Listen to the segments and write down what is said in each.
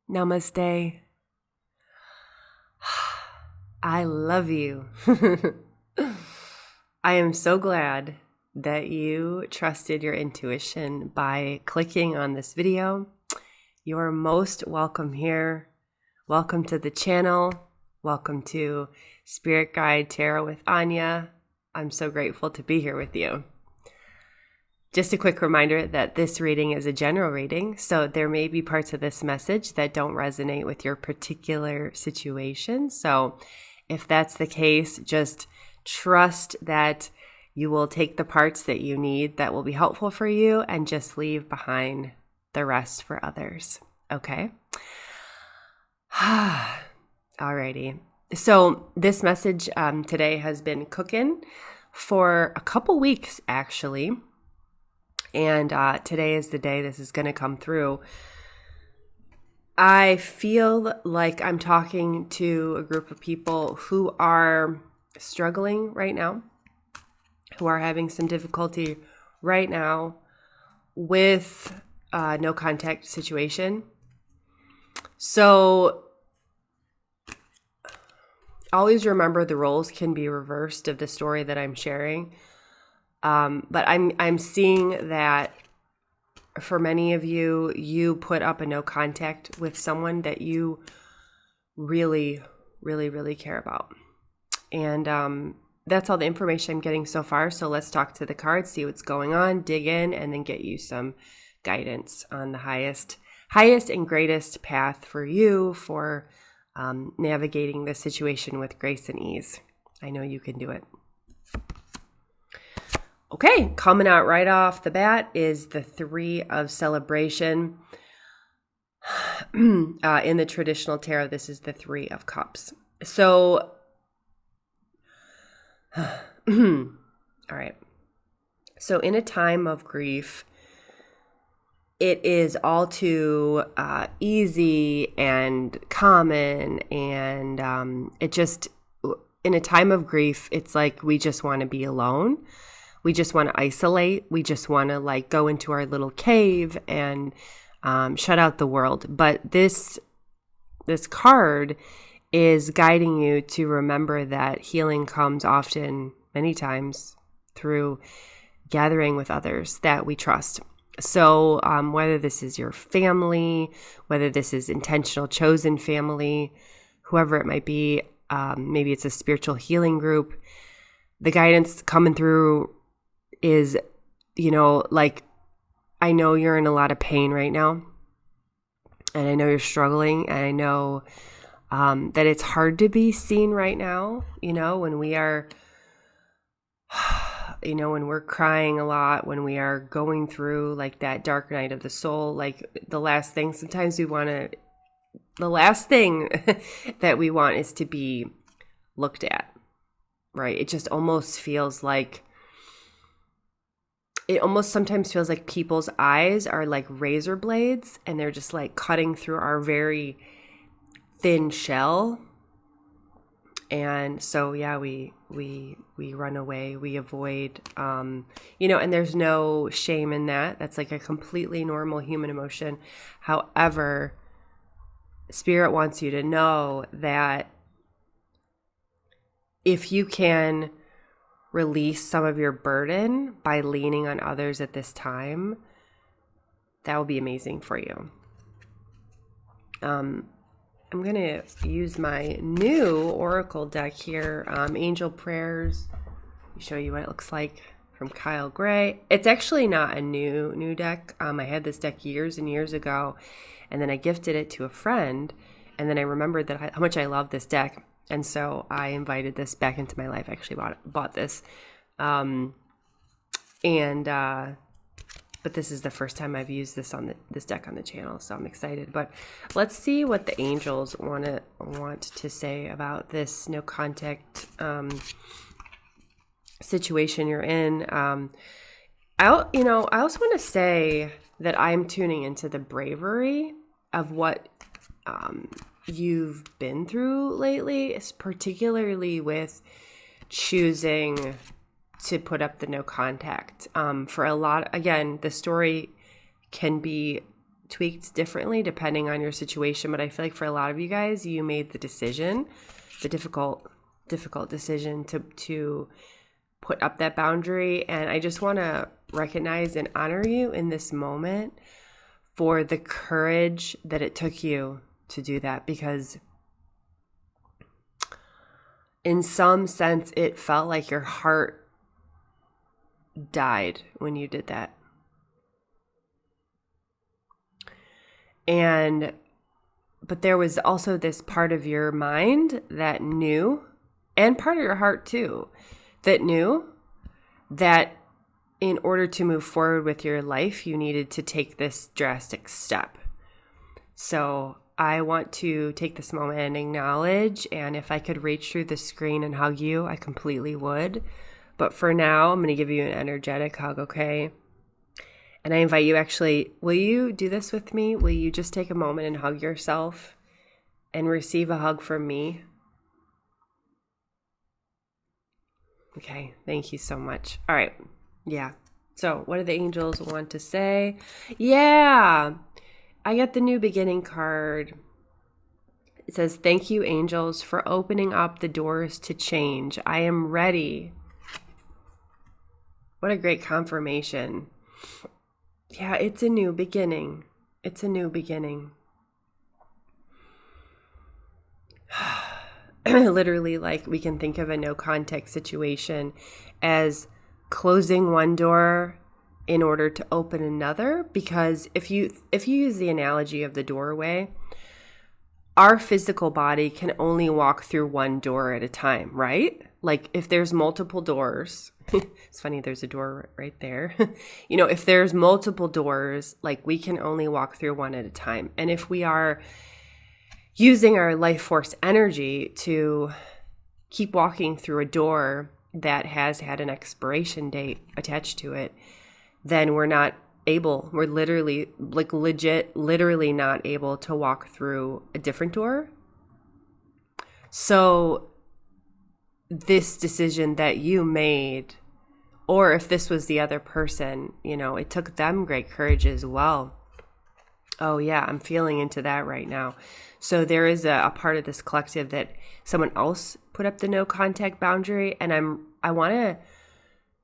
Namaste. I love you. I am so glad that you trusted your intuition by clicking on this video. You are most welcome here. Welcome to the channel. Welcome to Spirit Guide Tarot with Anya. I'm so grateful to be here with you. Just a quick reminder that this reading is a general reading, so there may be parts of this message that don't resonate with your particular situation. So if that's the case, just trust that you will take the parts that you need that will be helpful for you and just leave behind the rest for others. Okay? Alrighty. So this message today has been cooking for a couple weeks, actually. And today is the day this is going to come through. I feel like I'm talking to a group of people who are struggling right now, who are having some difficulty right now with no contact situation. So always remember the roles can be reversed of the story that I'm sharing. But I'm seeing that for many of you, you put up a no contact with someone that you really, really, really care about. And that's all the information I'm getting so far. So let's talk to the cards, see what's going on, dig in, and then get you some guidance on the highest and greatest path for you for navigating the situation with grace and ease. I know you can do it. Okay, coming out right off the bat is the Three of Celebration. In the traditional tarot, this is the Three of Cups. So, all right. So in a time of grief, it is all too easy and common, and it just, in a time of grief, it's like we just want to be alone. We just want to isolate. We just want to go into our little cave and shut out the world. But this card is guiding you to remember that healing comes often, many times, through gathering with others that we trust. So whether this is your family, whether this is intentional chosen family, whoever it might be, maybe it's a spiritual healing group, the guidance coming through is, I know you're in a lot of pain right now, and I know you're struggling, and I know that it's hard to be seen right now, when we are, when we're crying a lot, when we are going through that dark night of the soul, the last thing that we want is to be looked at, right? It just almost feels like, it almost sometimes feels like people's eyes are like razor blades, and they're just cutting through our very thin shell. And so, yeah, we run away, we avoid, and there's no shame in that. That's a completely normal human emotion. However, Spirit wants you to know that if you can release some of your burden by leaning on others at this time, that will be amazing for you. I'm going to use my new Oracle deck here, Angel Prayers. Let me show you what it looks like from Kyle Gray. It's actually not a new deck. I had this deck years and years ago, and then I gifted it to a friend, and then I remembered that how much I love this deck. And so I invited this back into my life. I actually bought this. But this is the first time I've used this deck on the channel, so I'm excited. But let's see what the angels want to say about this no contact situation you're in. I also want to say that I'm tuning into the bravery of what you've been through lately, particularly with choosing to put up the no contact. For a lot, again, the story can be tweaked differently depending on your situation. But I feel like for a lot of you guys, you made the decision, the difficult decision to put up that boundary. And I just want to recognize and honor you in this moment for the courage that it took you to do that, because in some sense, it felt like your heart died when you did that. But there was also this part of your mind that knew, and part of your heart too, that knew that in order to move forward with your life, you needed to take this drastic step. So I want to take this moment and acknowledge, and if I could reach through the screen and hug you, I completely would. But for now, I'm going to give you an energetic hug, okay? And I invite you, actually, will you do this with me? Will you just take a moment and hug yourself and receive a hug from me? Okay, thank you so much. All right, yeah. So what do the angels want to say? Yeah, I got the new beginning card. It says, thank you, angels, for opening up the doors to change. I am ready. What a great confirmation. Yeah, it's a new beginning. It's a new beginning. Literally, like, we can think of a no contact situation as closing one door in order to open another, because if you use the analogy of the doorway, our physical body can only walk through one door at a time, right? Like if there's multiple doors, it's funny, there's a door right there. If there's multiple doors, like we can only walk through one at a time. And if we are using our life force energy to keep walking through a door that has had an expiration date attached to it, then we're literally not able to walk through a different door. So this decision that you made, or if this was the other person, it took them great courage as well. Oh yeah, I'm feeling into that right now. So there is a part of this collective that someone else put up the no contact boundary, and I want to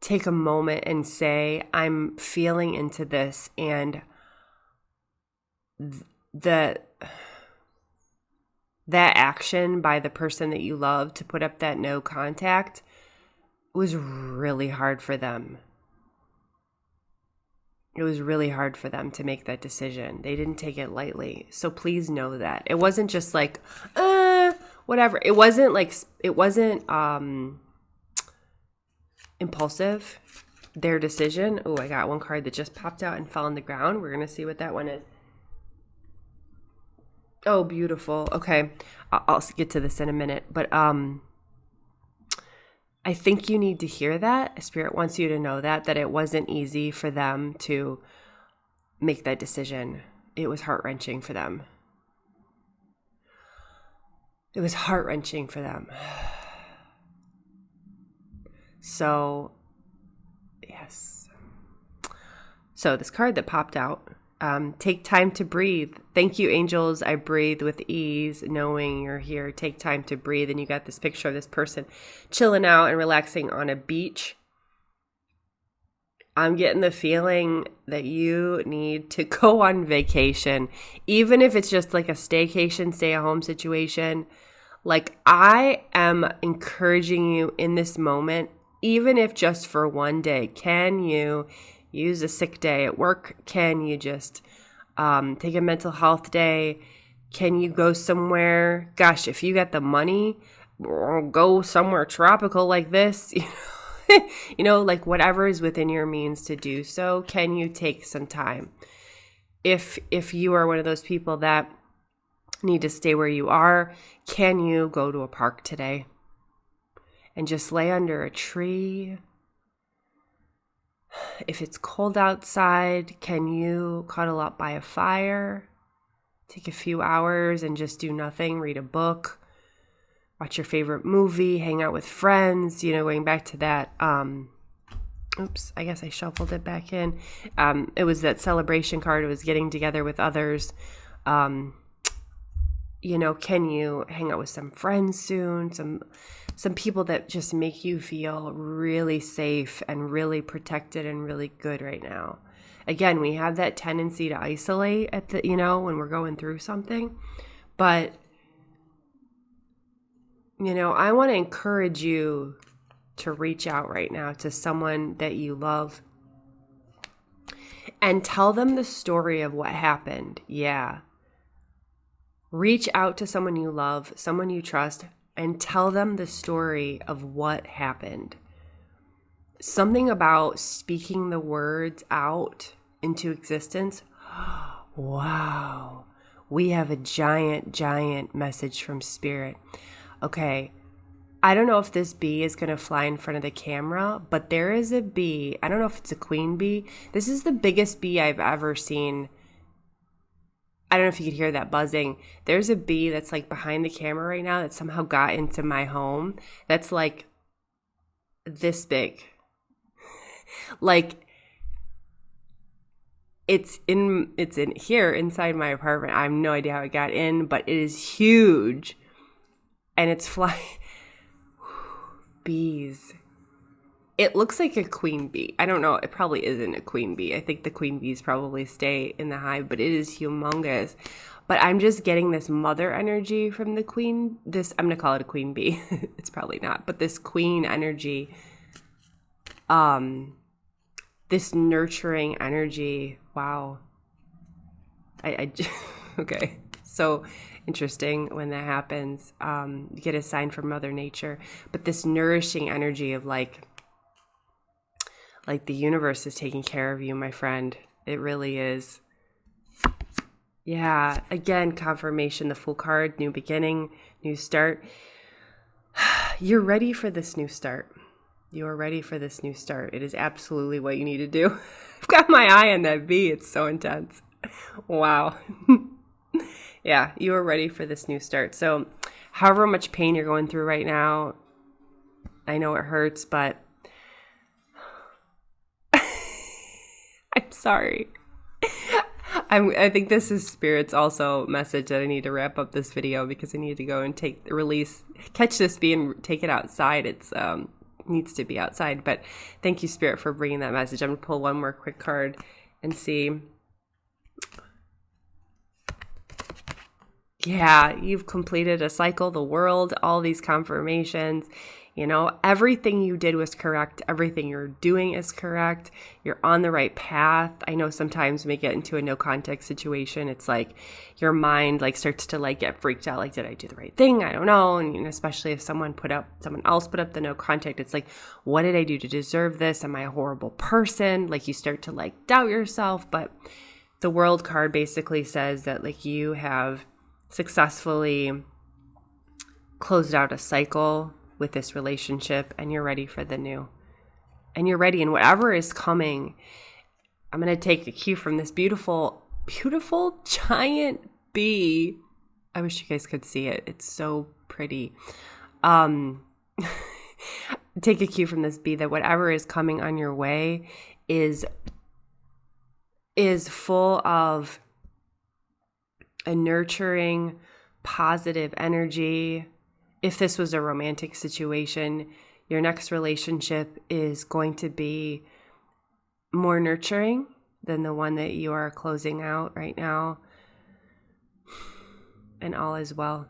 take a moment and say I'm feeling into this, and that action by the person that you love to put up that no contact was really hard for them. It was really hard for them to make that decision. They didn't take it lightly. So please know that. It wasn't just like, whatever. It wasn't impulsive, their decision. Oh, I got one card that just popped out and fell on the ground. We're going to see what that one is. Oh, beautiful. Okay. I'll get to this in a minute. But I think you need to hear that. Spirit wants you to know that it wasn't easy for them to make that decision. It was heart-wrenching for them. It was heart-wrenching for them. So, yes. So this card that popped out, take time to breathe. Thank you, angels. I breathe with ease, knowing you're here. Take time to breathe. And you got this picture of this person chilling out and relaxing on a beach. I'm getting the feeling that you need to go on vacation, even if it's just like a staycation, stay-at-home situation. Like, I am encouraging you in this moment, even if just for one day. Can you use a sick day at work? Can you just take a mental health day? Can you go somewhere? Gosh, if you got the money, go somewhere tropical like this. Like whatever is within your means to do so. Can you take some time? If you are one of those people that need to stay where you are, can you go to a park today and just lay under a tree? If it's cold outside, can you cuddle up by a fire? Take a few hours and just do nothing, read a book, watch your favorite movie, hang out with friends, going back to that Oops, I guess I shuffled it back in. It was that celebration card. It was getting together with others. Can you hang out with some friends soon? Some people that just make you feel really safe and really protected and really good right now. Again, we have that tendency to isolate when we're going through something. But, I want to encourage you to reach out right now to someone that you love and tell them the story of what happened. Yeah. Reach out to someone you love, someone you trust, and tell them the story of what happened. Something about speaking the words out into existence. Wow. We have a giant, giant message from Spirit. Okay. I don't know if this bee is going to fly in front of the camera, but there is a bee. I don't know if it's a queen bee. This is the biggest bee I've ever seen. I don't know if you could hear that buzzing. There's a bee that's like behind the camera right now that somehow got into my home. That's like this big. Like it's in here inside my apartment. I have no idea how it got in, but it is huge. And it's flying. Bees. It looks like a queen bee. I don't know. It probably isn't a queen bee. I think the queen bees probably stay in the hive, but it is humongous. But I'm just getting this mother energy from the queen. I'm going to call it a queen bee. It's probably not, but this queen energy, this nurturing energy. Wow. Okay. So interesting when that happens. You get a sign from Mother Nature, but this nourishing energy of like the universe is taking care of you, my friend. It really is. Yeah. Again, confirmation, the Fool card, new beginning, new start. You're ready for this new start. You are ready for this new start. It is absolutely what you need to do. I've got my eye on that bee. It's so intense. Wow. Yeah, you are ready for this new start. So however much pain you're going through right now, I know it hurts, but I'm sorry. I think this is Spirit's also message that I need to wrap up this video because I need to go and catch this bee and take it outside. It's needs to be outside, but thank you, Spirit, for bringing that message. I'm going to pull one more quick card and see. Yeah, you've completed a cycle, the world, all these confirmations. Everything you did was correct. Everything you're doing is correct. You're on the right path. I know sometimes when we get into a no context situation, it's like your mind starts to get freaked out. Like, did I do the right thing? I don't know. And especially if someone else put up the no contact, it's like, what did I do to deserve this? Am I a horrible person? You start to doubt yourself. But the world card basically says that you have successfully closed out a cycle with this relationship and you're ready for the new. And you're ready, and whatever is coming, I'm going to take a cue from this beautiful, beautiful giant bee. I wish you guys could see it. It's so pretty. Take a cue from this bee that whatever is coming on your way is full of a nurturing, positive energy. If this was a romantic situation, your next relationship is going to be more nurturing than the one that you are closing out right now. And all is well.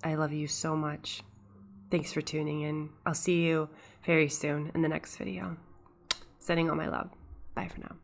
I love you so much. Thanks for tuning in. I'll see you very soon in the next video. Sending all my love. Bye for now.